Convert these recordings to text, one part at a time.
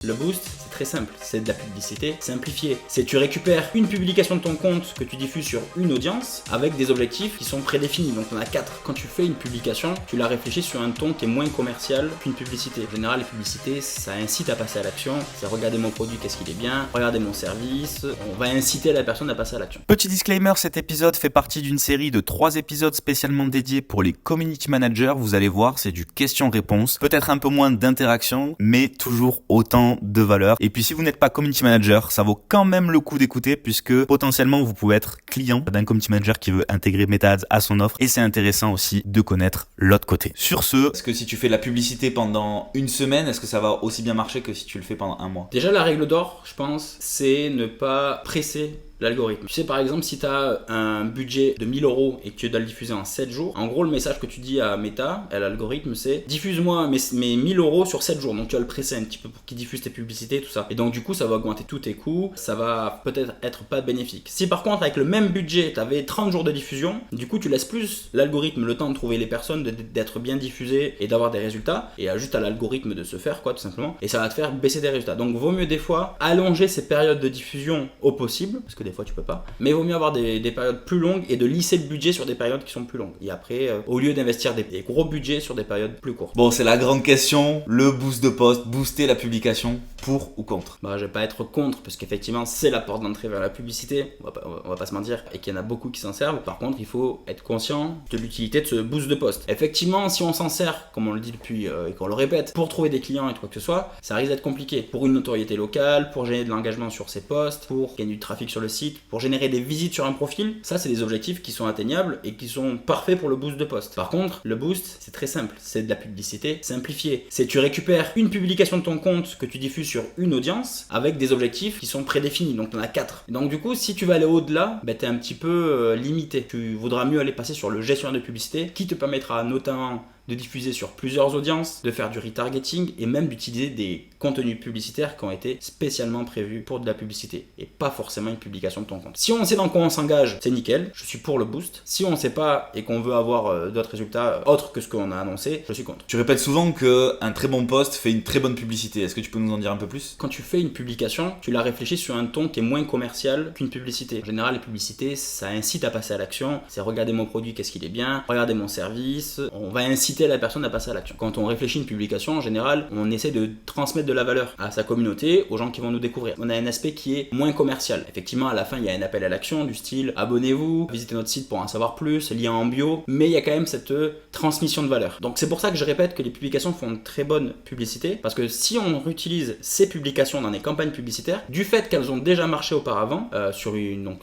Le boost, c'est très simple, c'est de la publicité simplifiée. C'est tu récupères une publication de ton compte que tu diffuses sur une audience avec des objectifs qui sont prédéfinis. Donc on a 4. Quand tu fais une publication, tu la réfléchis sur un ton qui est moins commercial qu'une publicité. En général, les publicités, ça incite à passer à l'action. C'est regarder mon produit, qu'est-ce qu'il est bien, regardez mon service. On va inciter la personne à passer à l'action. Petit disclaimer, cet épisode fait partie d'une série de 3 épisodes spécialement dédiés pour les community managers. Vous allez voir, c'est du question-réponse. Peut-être un peu moins d'interaction, mais toujours autant de valeur. Et puis si vous n'êtes pas community manager, ça vaut quand même le coup d'écouter puisque potentiellement vous pouvez être client d'un community manager qui veut intégrer MetaAds à son offre et c'est intéressant aussi de connaître l'autre côté. Sur ce, est-ce que si tu fais de la publicité pendant une semaine, est-ce que ça va aussi bien marcher que si tu le fais pendant un mois? Déjà, la règle d'or, je pense, c'est ne pas presser l'algorithme. Tu sais, par exemple, si tu as un budget de 1000 € et que tu dois le diffuser en 7 jours, en gros, le message que tu dis à Meta, à l'algorithme, c'est diffuse-moi mes 1000 € sur 7 jours. Donc, tu vas le presser un petit peu pour qu'il diffuse tes publicités, tout ça. Et donc, du coup, ça va augmenter tous tes coûts. Ça va peut-être être pas bénéfique. Si par contre, avec le même budget, tu avais 30 jours de diffusion, du coup, tu laisses plus l'algorithme le temps de trouver les personnes, d'être bien diffusées et d'avoir des résultats. Et juste à l'algorithme de se faire, quoi, tout simplement. Et ça va te faire baisser des résultats. Donc, vaut mieux des fois allonger ces périodes de diffusion au possible, parce que des fois tu peux pas, mais il vaut mieux avoir des périodes plus longues et de lisser le budget sur des périodes qui sont plus longues. Et après, au lieu d'investir des gros budgets sur des périodes plus courtes. Bon, c'est la grande question, le boost de poste, booster la publication, pour ou contre? Bah, je vais pas être contre, parce qu'effectivement, c'est la porte d'entrée vers la publicité, on va pas se mentir, et qu'il y en a beaucoup qui s'en servent. Par contre, il faut être conscient de l'utilité de ce boost de poste. Effectivement, si on s'en sert, comme on le dit depuis et qu'on le répète, pour trouver des clients et quoi que ce soit, ça risque d'être compliqué. Pour une notoriété locale, pour générer de l'engagement sur ses posts, pour gagner du trafic sur le site, pour générer des visites sur un profil, ça c'est des objectifs qui sont atteignables et qui sont parfaits pour le boost de poste. Par contre, le boost, c'est très simple, c'est de la publicité simplifiée. C'est tu récupères une publication de ton compte que tu diffuses sur une audience avec des objectifs qui sont prédéfinis, donc on a 4. Et donc du coup, si tu vas aller au-delà, t'es un petit peu limité. Tu voudras mieux aller passer sur le gestionnaire de publicité qui te permettra notamment de diffuser sur plusieurs audiences, de faire du retargeting et même d'utiliser des contenus publicitaires qui ont été spécialement prévus pour de la publicité et pas forcément une publication de ton compte. Si on sait dans quoi on s'engage, c'est nickel, je suis pour le boost. Si on ne sait pas et qu'on veut avoir d'autres résultats autres que ce qu'on a annoncé, je suis contre. Tu répètes souvent qu'un très bon post fait une très bonne publicité. Est-ce que tu peux nous en dire un peu plus? Quand tu fais une publication, tu la réfléchis sur un ton qui est moins commercial qu'une publicité. En général, les publicités, ça incite à passer à l'action. C'est regarder mon produit, qu'est-ce qu'il est bien, regardez mon service. On va inciter la personne à passer à l'action. Quand on réfléchit une publication, en général, on essaie de transmettre de la valeur à sa communauté, aux gens qui vont nous découvrir. On a un aspect qui est moins commercial. Effectivement, à la fin, il y a un appel à l'action du style abonnez-vous, visitez notre site pour en savoir plus, lien en bio, mais il y a quand même cette transmission de valeur. Donc c'est pour ça que je répète que les publications font une très bonne publicité, parce que si on utilise ces publications dans des campagnes publicitaires, du fait qu'elles ont déjà marché auparavant sur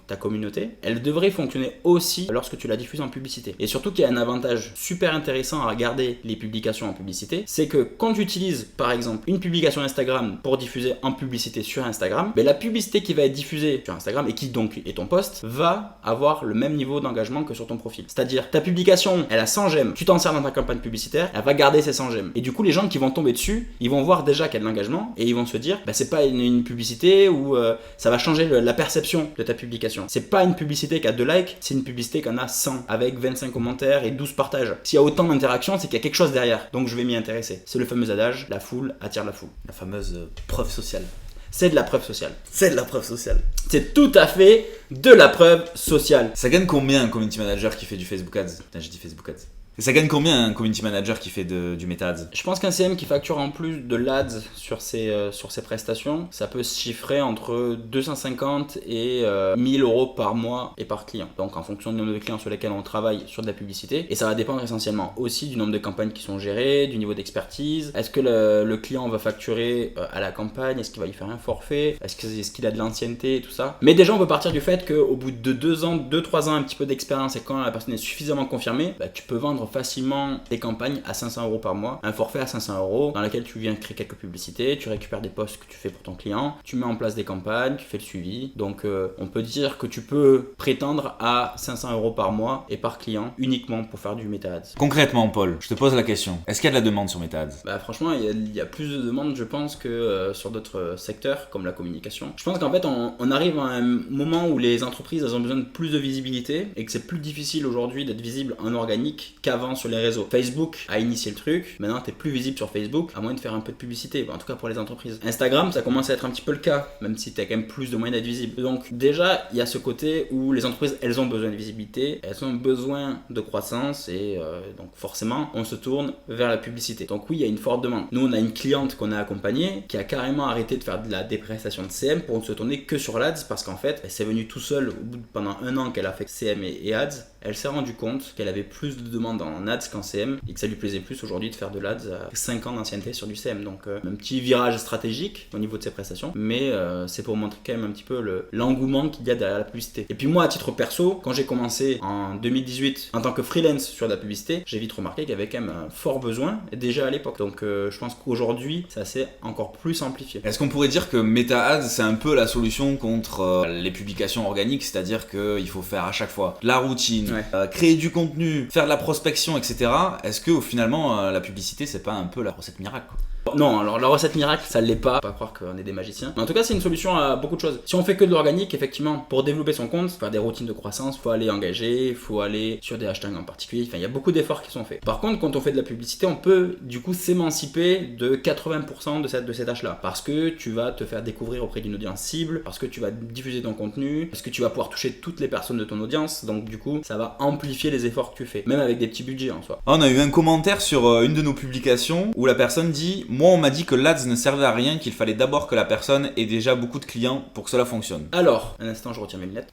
ta communauté, elles devraient fonctionner aussi lorsque tu la diffuses en publicité. Et surtout qu'il y a un avantage super intéressant à regarder les publications en publicité, c'est que quand tu utilises par exemple une publication Instagram pour diffuser en publicité sur Instagram, la publicité qui va être diffusée sur Instagram et qui donc est ton post va avoir le même niveau d'engagement que sur ton profil. C'est-à-dire ta publication, elle a 100 j'aime, tu t'en sers dans ta campagne publicitaire, elle va garder ses 100 j'aime. Et du coup les gens qui vont tomber dessus, ils vont voir déjà qu'il y a de l'engagement et ils vont se dire c'est pas une publicité où ça va changer la perception de ta publication. C'est pas une publicité qui a 2 likes, c'est une publicité qui en a 100 avec 25 commentaires et 12 partages. S'il y a autant d'interactions, c'est qu'il y a quelque chose derrière, donc je vais m'y intéresser. C'est le fameux adage, la foule attire la foule. La fameuse preuve sociale. C'est de la preuve sociale. C'est de la preuve sociale. C'est tout à fait de la preuve sociale. Ça gagne combien un community manager qui fait du Facebook Ads? Putain, j'ai dit Facebook Ads. Et ça gagne combien un community manager qui fait du MetaAds? Je pense qu'un CM qui facture en plus de l'Ads sur ses prestations, ça peut se chiffrer entre 250 et 1000 € par mois et par client. Donc en fonction du nombre de clients sur lesquels on travaille sur de la publicité. Et ça va dépendre essentiellement aussi du nombre de campagnes qui sont gérées, du niveau d'expertise. Est-ce que le client va facturer à la campagne? Est-ce qu'il va y faire un forfait? Est-ce qu'il a de l'ancienneté et tout ça? Mais déjà on peut partir du fait qu'au bout de 2-3 ans un petit peu d'expérience et quand la personne est suffisamment confirmée, tu peux vendre facilement des campagnes à 500 € par mois, un forfait à 500 € dans lequel tu viens créer quelques publicités, tu récupères des posts que tu fais pour ton client, tu mets en place des campagnes, tu fais le suivi. Donc on peut dire que tu peux prétendre à 500 € par mois et par client uniquement pour faire du MetaAds. Concrètement Paul, je te pose la question, est-ce qu'il y a de la demande sur MetaAds? Franchement il y a plus de demandes je pense que sur d'autres secteurs comme la communication. Je pense qu'en fait on arrive à un moment où les entreprises elles ont besoin de plus de visibilité et que c'est plus difficile aujourd'hui d'être visible en organique qu'avant. qu'avant sur les réseaux. Facebook a initié le truc, maintenant t'es plus visible sur Facebook, à moins de faire un peu de publicité, en tout cas pour les entreprises. Instagram, ça commence à être un petit peu le cas, même si t'as quand même plus de moyens d'être visible. Donc déjà, il y a ce côté où les entreprises, elles ont besoin de visibilité, elles ont besoin de croissance, et donc forcément, on se tourne vers la publicité. Donc oui, il y a une forte demande. Nous, on a une cliente qu'on a accompagnée qui a carrément arrêté de faire de la déprestation de CM pour ne se tourner que sur l'Ads, parce qu'en fait, elle s'est venue tout seule pendant un an qu'elle a fait CM et Ads. Elle s'est rendue compte qu'elle avait plus de demandes en Ads qu'en CM et que ça lui plaisait plus aujourd'hui de faire de l'Ads à 5 ans d'ancienneté sur du CM. Donc un petit virage stratégique au niveau de ses prestations, mais c'est pour montrer quand même un petit peu l'engouement qu'il y a derrière la publicité. Et puis moi, à titre perso, quand j'ai commencé en 2018 en tant que freelance sur de la publicité, j'ai vite remarqué qu'il y avait quand même un fort besoin déjà à l'époque. Donc je pense qu'aujourd'hui, ça s'est encore plus amplifié. Est-ce qu'on pourrait dire que Meta Ads, c'est un peu la solution contre les publications organiques, c'est-à-dire qu'il faut faire à chaque fois de la routine, créer du contenu, faire de la prospection, etc. Est-ce que finalement la publicité, c'est pas un peu la recette miracle, quoi? Non, alors la recette miracle, ça l'est pas croire qu'on est des magiciens. Mais en tout cas, c'est une solution à beaucoup de choses. Si on fait que de l'organique, effectivement, pour développer son compte, faire des routines de croissance, faut aller engager, faut aller sur des hashtags en particulier. Enfin, il y a beaucoup d'efforts qui sont faits. Par contre, quand on fait de la publicité, on peut du coup s'émanciper de 80% de ces tâches-là. Parce que tu vas te faire découvrir auprès d'une audience cible, parce que tu vas diffuser ton contenu, parce que tu vas pouvoir toucher toutes les personnes de ton audience. Donc du coup, ça va amplifier les efforts que tu fais, même avec des petits budgets en soi. On a eu un commentaire sur une de nos publications où la personne dit: moi, on m'a dit que l'Ads ne servait à rien, qu'il fallait d'abord que la personne ait déjà beaucoup de clients pour que cela fonctionne. Alors, un instant, je retire mes lunettes.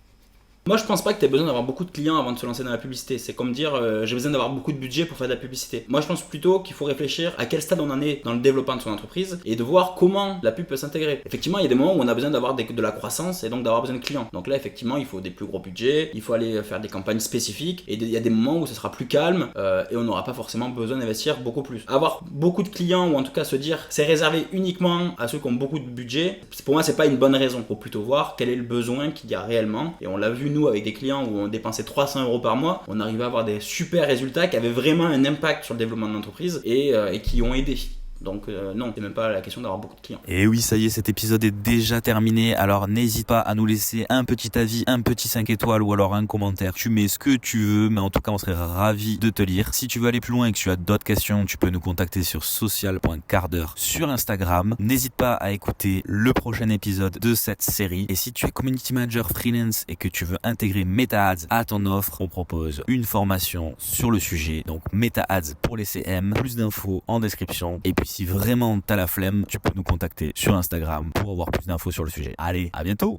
Moi, je pense pas que tu aies besoin d'avoir beaucoup de clients avant de se lancer dans la publicité. C'est comme dire j'ai besoin d'avoir beaucoup de budget pour faire de la publicité. Moi, je pense plutôt qu'il faut réfléchir à quel stade on en est dans le développement de son entreprise et de voir comment la pub peut s'intégrer. Effectivement, il y a des moments où on a besoin d'avoir de la croissance et donc d'avoir besoin de clients. Donc là, effectivement, il faut des plus gros budgets, il faut aller faire des campagnes spécifiques et il y a des moments où ce sera plus calme et on n'aura pas forcément besoin d'investir beaucoup plus. Avoir beaucoup de clients ou en tout cas se dire c'est réservé uniquement à ceux qui ont beaucoup de budget, pour moi, c'est pas une bonne raison. Il faut plutôt voir quel est le besoin qu'il y a réellement et on l'a vu nous avec des clients où on dépensait 300 € par mois, on arrivait à avoir des super résultats qui avaient vraiment un impact sur le développement de l'entreprise et qui ont aidé. Donc non, c'est même pas la question d'avoir beaucoup de clients. Et oui, ça y est, cet épisode est déjà terminé. Alors n'hésite pas à nous laisser un petit avis, un petit 5 étoiles ou alors un commentaire. Tu mets ce que tu veux, mais en tout cas, on serait ravis de te lire. Si tu veux aller plus loin et que tu as d'autres questions, tu peux nous contacter sur social.quart-d'heure sur Instagram. N'hésite pas à écouter le prochain épisode de cette série. Et si tu es community manager freelance et que tu veux intégrer Meta Ads à ton offre, on propose une formation sur le sujet. Donc Meta Ads pour les CM. Plus d'infos en description. Et puis si vraiment t'as la flemme, tu peux nous contacter sur Instagram pour avoir plus d'infos sur le sujet. Allez, à bientôt!